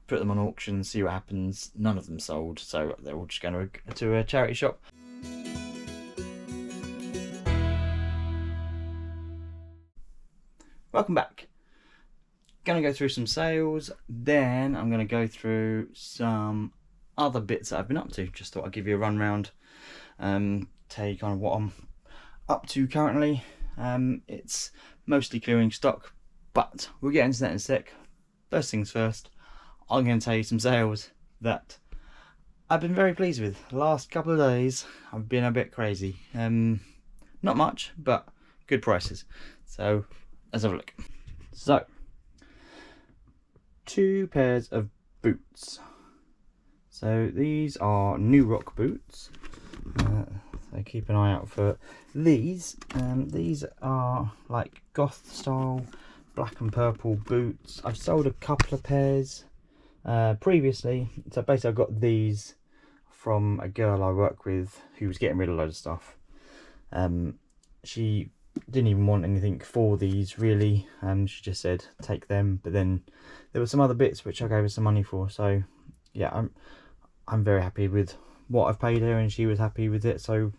put them on auction, see what happens. None of them sold, so they're all just going to a charity shop. Welcome back. Going to go through some sales, then I'm going to go through some other bits that I've been up to. Just thought I'd give you a run round, tell you kind of what I'm up to currently. It's mostly clearing stock, but we'll get into that in a sec. First things first, I'm going to tell you some sales that I've been very pleased with. The last couple of days I've been a bit crazy. Not much, but good prices. So let's have a look. So 2 pairs of boots. So these are New Rock boots. So keep an eye out for these. These are like goth style black and purple boots. I've sold a couple of pairs previously. So basically I got these from a girl I work with who was getting rid of loads of stuff. She didn't even want anything for these really. She just said take them, but then there were some other bits which I gave her some money for. So yeah, I'm very happy with what I've paid her, and she was happy with it. So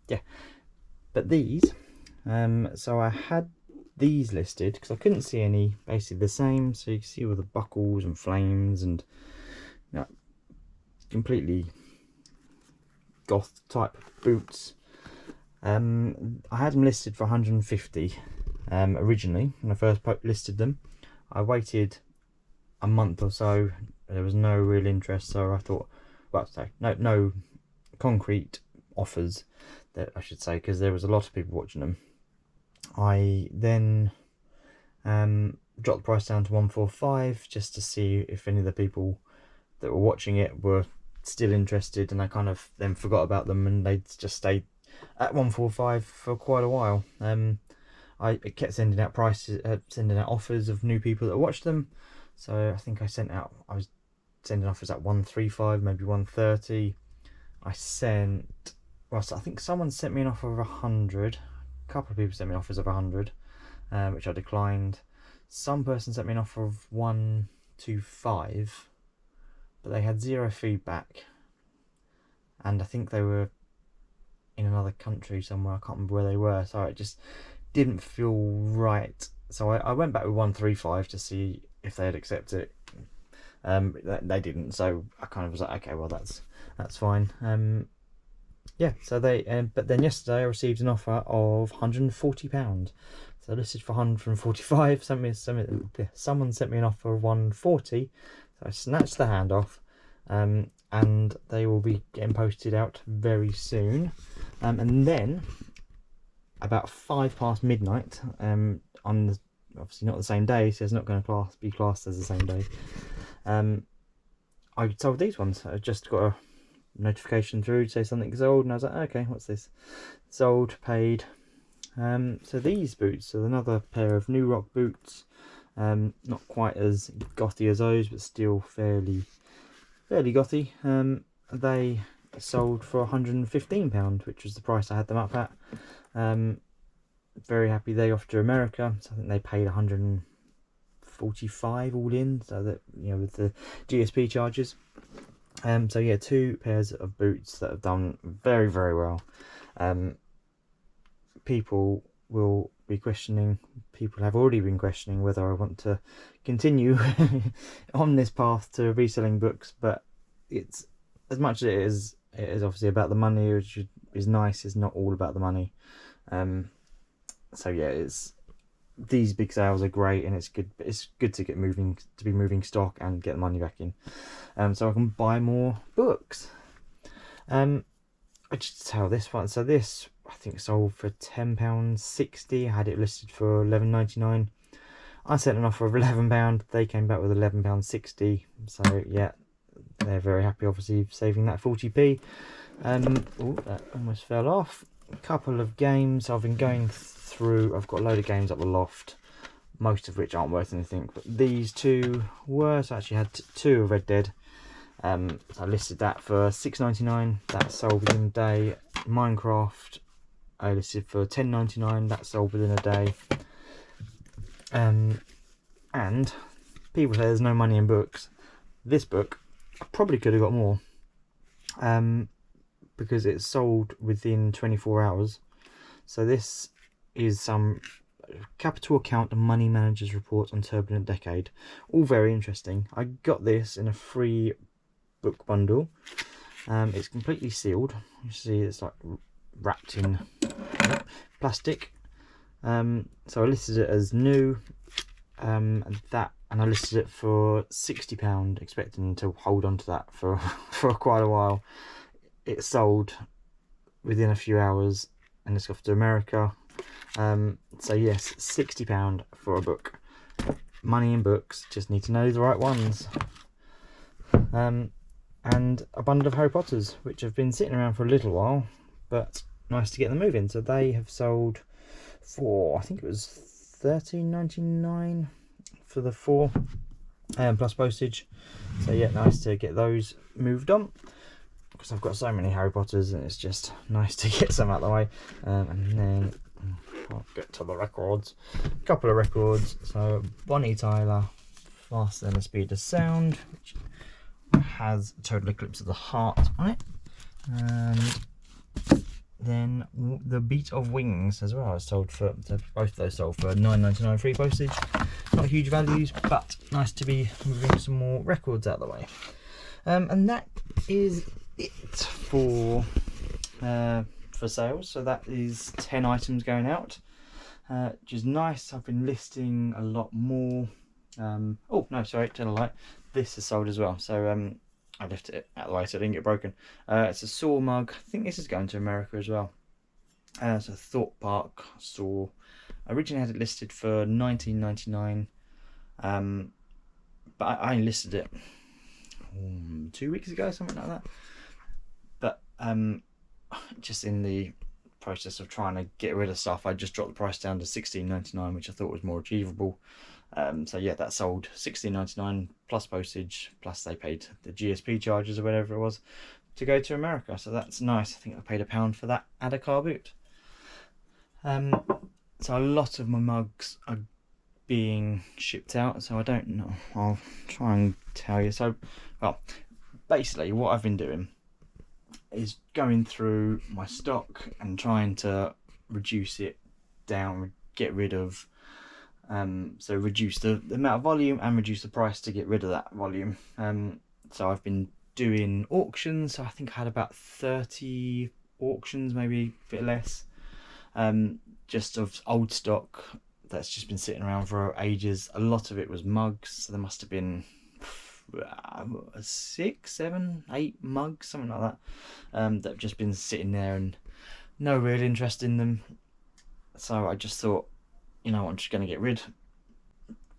yeah, but these, so I had these listed because I couldn't see any basically the same. So you can see all the buckles and flames and completely goth type boots. I had them listed for 150 originally when I first listed them. I waited a month or so. There was no real interest, so I thought, well, no concrete offers, that I should say, because there was a lot of people watching them. I then dropped the price down to 145 just to see if any of the people that were watching it were still interested, and I kind of then forgot about them and they just stayed at 145 for quite a while. I kept sending out offers of new people that watched them. So I think I was sending offers at 135, maybe 130. I think someone sent me an offer of 100. A couple of people sent me offers of 100, which I declined. Some person sent me an offer of 125, but they had 0 feedback, and I think they were in another country somewhere. I can't remember where they were, so it just didn't feel right. So I went back with 135 to see if they'd accept it. They didn't, so I kind of was like, okay, well that's fine. Yeah, so but then yesterday I received an offer of £140. So listed for 145. Someone sent me an offer of 140. So I snatched the hand off, and they will be getting posted out very soon. And then about 5 past midnight, on obviously not the same day, so it's not going to be classed as the same day. I sold these ones. I just got a notification through to say something sold, and I was like, okay, what's this? Sold, paid. So these boots are another pair of New Rock boots. Not quite as gothy as those, but still fairly gothy. They sold for £115, which was the price I had them up at. Very happy. They off to America, so I think they paid 145 all in, so that, you know, with the GSP charges. So yeah, 2 pairs of boots that have done very, very well. People will be questioning, people have already been questioning whether I want to continue on this path to reselling books, but it's, as much as it is obviously about the money, which is nice, it's not all about the money. So yeah, these big sales are great, and it's good to be moving stock and get the money back in, so I can buy more books. I just tell this one, so this I think sold for £10.60. I had it listed for £11.99. I sent an offer of £11. They came back with £11.60. So yeah, they're very happy, obviously saving that 40p. Oh, that almost fell off. A couple of games I've been going through. I've got a load of games up the loft, most of which aren't worth anything, but these 2 were. So I actually had 2 of Red Dead. So I listed that for £6.99. That sold within a day. Minecraft I listed for £10.99. That sold within a day. And people say there's no money in books, This book, I probably could have got more, because it's sold within 24 hours. So this is some capital account and money managers report on turbulent decade. All very interesting. I got this in a free book bundle. It's completely sealed. You see it's like wrapped in plastic. So I listed it as new, and I listed it for £60, expecting to hold on to that for for quite a while. It sold within a few hours and it's off to America. So yes, £60 for a book. Money in books, just need to know the right ones. And a bundle of Harry Potters, which have been sitting around for a little while, but nice to get them moving. So they have sold for, I think it was £13.99 for the 4, plus postage. So yeah, nice to get those moved on, because I've got so many Harry Potters and it's just nice to get some out of the way. And then I'll get to the records. A couple of records. So Bonnie Tyler, Faster Than the Speed of Sound, which has a Total Eclipse of the Heart on it. And then The Beat of Wings as well. It's sold for, so both of those sold for £9.99 free postage. Not huge values, but nice to be moving some more records out of the way. And that is it for sales. So that is 10 items going out, which is nice. I've been listing a lot more. Oh no, sorry, tell a lie. This is sold as well. So I left it out of the way so it didn't get broken. It's a saw mug. I think this is going to America as well. It's a Thorpe Park saw. I originally had it listed for £19.99, but I only listed it 2 weeks ago, something like that. But just in the process of trying to get rid of stuff, I just dropped the price down to £16.99, which I thought was more achievable. So yeah, that sold £16.99 plus postage, plus they paid the GSP charges or whatever it was to go to America. So that's nice. I think I paid £1 for that and a car boot. So a lot of my mugs are being shipped out, so I don't know. I'll try and tell you. So, well, basically what I've been doing is going through my stock and trying to reduce it down, get rid of, so reduce the amount of volume and reduce the price to get rid of that volume. So I've been doing auctions. So I think I had about 30 auctions, maybe a bit less, just of old stock that's just been sitting around for ages. A lot of it was mugs, so there must have been 6, 7, 8 mugs, something like that, that have just been sitting there and no real interest in them. So I just thought, you know, I'm just going to get rid,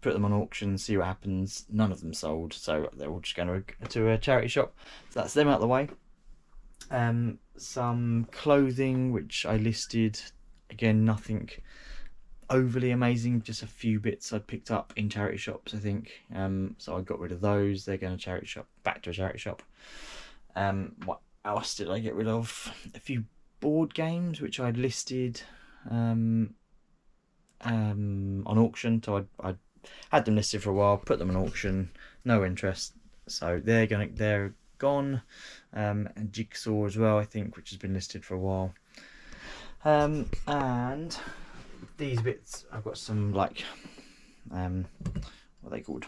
put them on auction, see what happens. None of them sold, so they're all just going to a charity shop. So that's them out of the way. Some clothing which I listed, again nothing overly amazing, just a few bits I'd picked up in charity shops, I think. So I got rid of those. They're going to charity shop, back to a charity shop. What else did I get rid of? A few board games which I'd listed on auction. So I had them listed for a while, put them on auction, no interest. So they're gone. And Jigsaw as well, I think, which has been listed for a while. And these bits, I've got some like what are they called,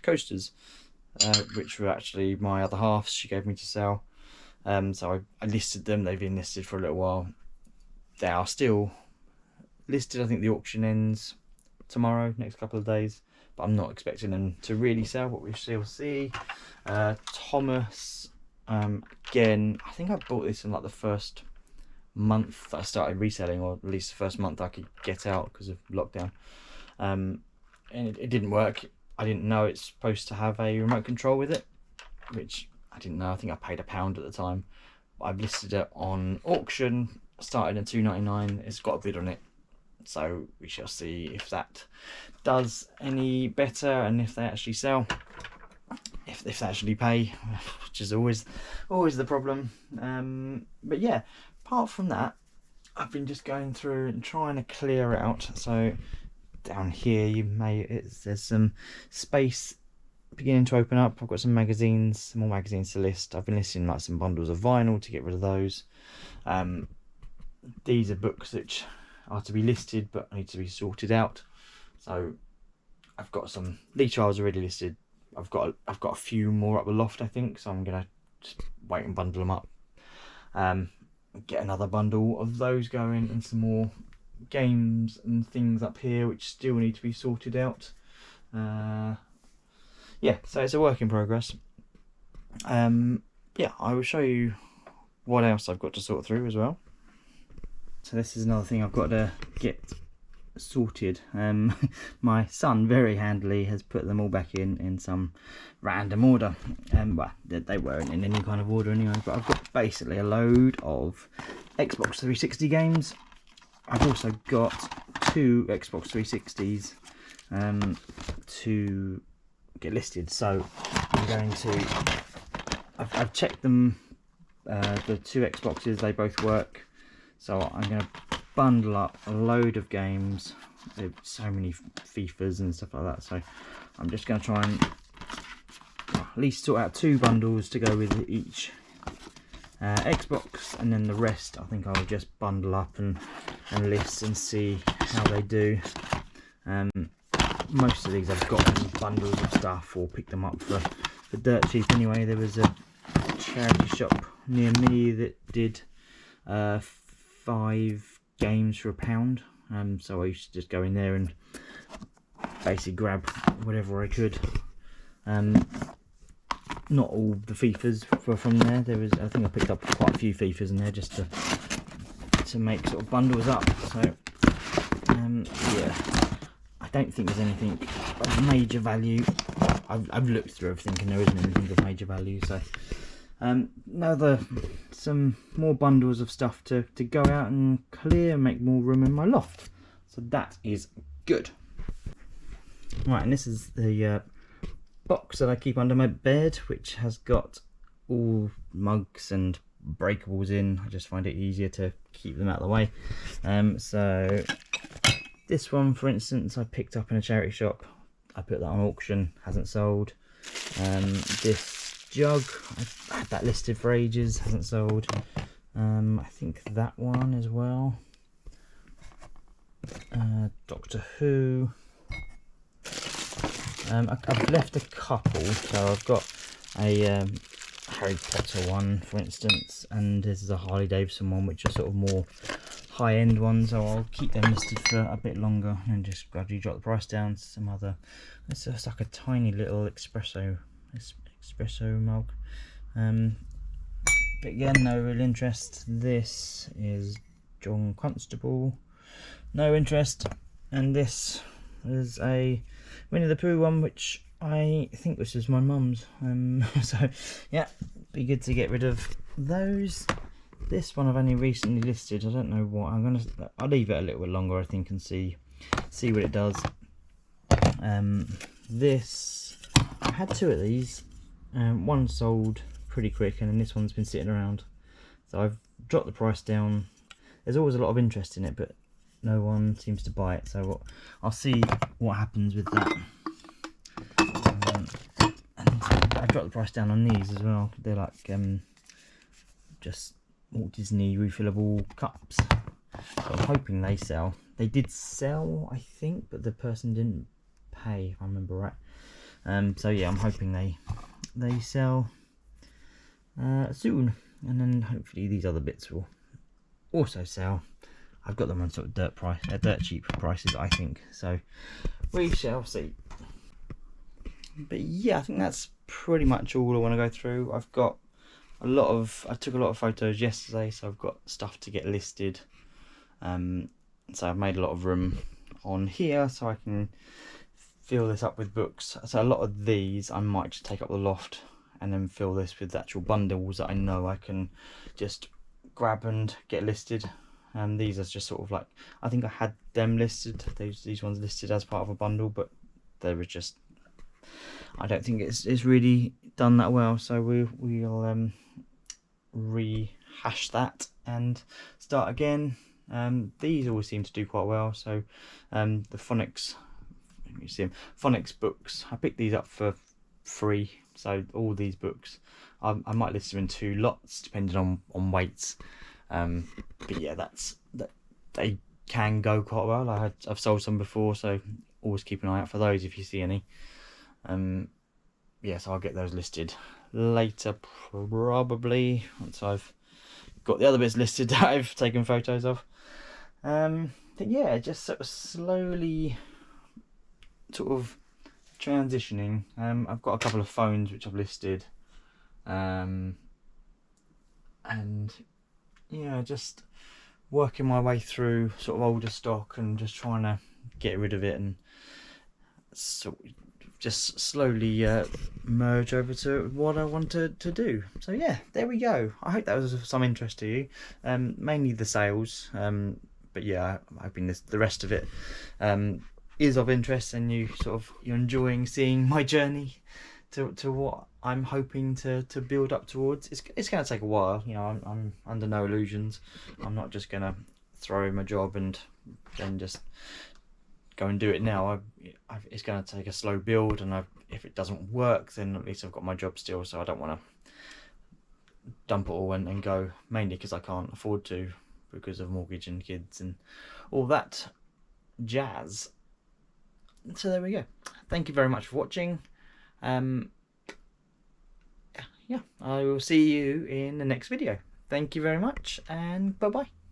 coasters, which were actually my other half she gave me to sell. So I listed them. They've been listed for a little while. They are still listed. I think the auction ends tomorrow, next couple of days, but I'm not expecting them to really sell, but we shall see. Thomas, again, I think I bought this in like the first month that I started reselling, or at least the first month I could get out because of lockdown, and it didn't work. I didn't know it's supposed to have a remote control with it, which I didn't know. I think I paid £1 at the time. I've listed it on auction, started at £2.99. It's got a bid on it, so we shall see if that does any better and if they actually sell, if they actually pay, which is always the problem. But yeah, apart from that, I've been just going through and trying to clear out. So down here, there's some space beginning to open up. I've got some magazines, some more magazines to list. I've been listing like some bundles of vinyl to get rid of those. These are books which are to be listed but need to be sorted out. So I've got some. These trials already listed. I've got a few more up the loft, I think. So I'm gonna just wait and bundle them up. Get another bundle of those going, and some more games and things up here which still need to be sorted out. Yeah, so it's a work in progress. Yeah, I will show you what else I've got to sort through as well. So this is another thing I've got to get sorted. My son very handily has put them all back in some random order. Well, they weren't in any kind of order anyway, but I've got basically a load of Xbox 360 games. I've also got 2 Xbox 360s to get listed, so I'm going to I've checked them, the 2 Xboxes, they both work, so I'm going to bundle up a load of games. There's so many FIFAs and stuff like that, so I'm just going to try and at least sort out 2 bundles to go with each Xbox, and then the rest I think I'll just bundle up and list and see how they do. Most of these I've got in bundles of stuff or picked them up for dirt cheap anyway. There was a charity shop near me that did 5 games for £1, so I used to just go in there and basically grab whatever I could. Not all the FIFAs were from there. There was, I think I picked up quite a few FIFAs in there just to make sort of bundles up. So yeah, I don't think there's anything of major value. I've looked through everything and there isn't anything of major value. So now some more bundles of stuff to go out and clear and make more room in my loft. So that is good. Right, and this is the box that I keep under my bed, which has got all mugs and breakables in. I just find it easier to keep them out of the way. So this one, for instance, I picked up in a charity shop. I put that on auction, hasn't sold. This jug, I've had that listed for ages, hasn't sold. I think that one as well. Doctor Who. I've left a couple, so I've got a Harry Potter one, for instance, and this is a Harley Davidson one, which are sort of more high-end ones, so I'll keep them listed for a bit longer and just gradually drop the price down. Some other, it's just like a tiny little espresso mug, but again, no real interest. This is John Constable, no interest, and this is a Winnie the Pooh one, which I think this is my mum's. So yeah, be good to get rid of those. This one I've only recently listed. I don't know what I'll leave it a little bit longer, I think, and see what it does. This, I had 2 of these. One sold pretty quick, and then this one's been sitting around. So I've dropped the price down. There's always a lot of interest in it, but no one seems to buy it, so I'll see what happens with that. And I dropped the price down on these as well. They're like just Walt Disney refillable cups, so I'm hoping they sell. They did sell, I think, but the person didn't pay, if I remember right. So yeah, I'm hoping they sell soon, and then hopefully these other bits will also sell. I've got them on sort of dirt cheap prices, I think, so we shall see. But yeah, I think that's pretty much all I want to go through. I took a lot of photos yesterday, so I've got stuff to get listed. So I've made a lot of room on here so I can fill this up with books. So a lot of these I might just take up the loft and then fill this with actual bundles that I know I can just grab and get listed. These are just sort of like, I think I had them listed, these ones listed as part of a bundle, but there was just, I don't think it's really done that well, so we'll rehash that and start again. These always seem to do quite well, so the phonics, let me see them, phonics books, I picked these up for free. So all these books, I might list them in 2 lots depending on weights. But yeah, they can go quite well. I've sold some before, so always keep an eye out for those if you see any. Yeah, so I'll get those listed later, probably once I've got the other bits listed that I've taken photos of. But yeah, just sort of slowly sort of transitioning. I've got a couple of phones which I've listed, and yeah, just working my way through sort of older stock and just trying to get rid of it, and so just slowly merge over to what I wanted to do. So yeah, there we go. I hope that was of some interest to you. Mainly the sales, but yeah, I'm hoping the rest of it is of interest, and you're enjoying seeing my journey to what I'm hoping to build up towards. It's going to take a while, you know. I'm under no illusions. I'm not just going to throw in my job and then just go and do it now. It's going to take a slow build, and if it doesn't work, then at least I've got my job still. So I don't want to dump it all and go, mainly because I can't afford to, because of mortgage and kids and all that jazz. So there we go. Thank you very much for watching. Yeah, I will see you in the next video. Thank you very much, and bye bye.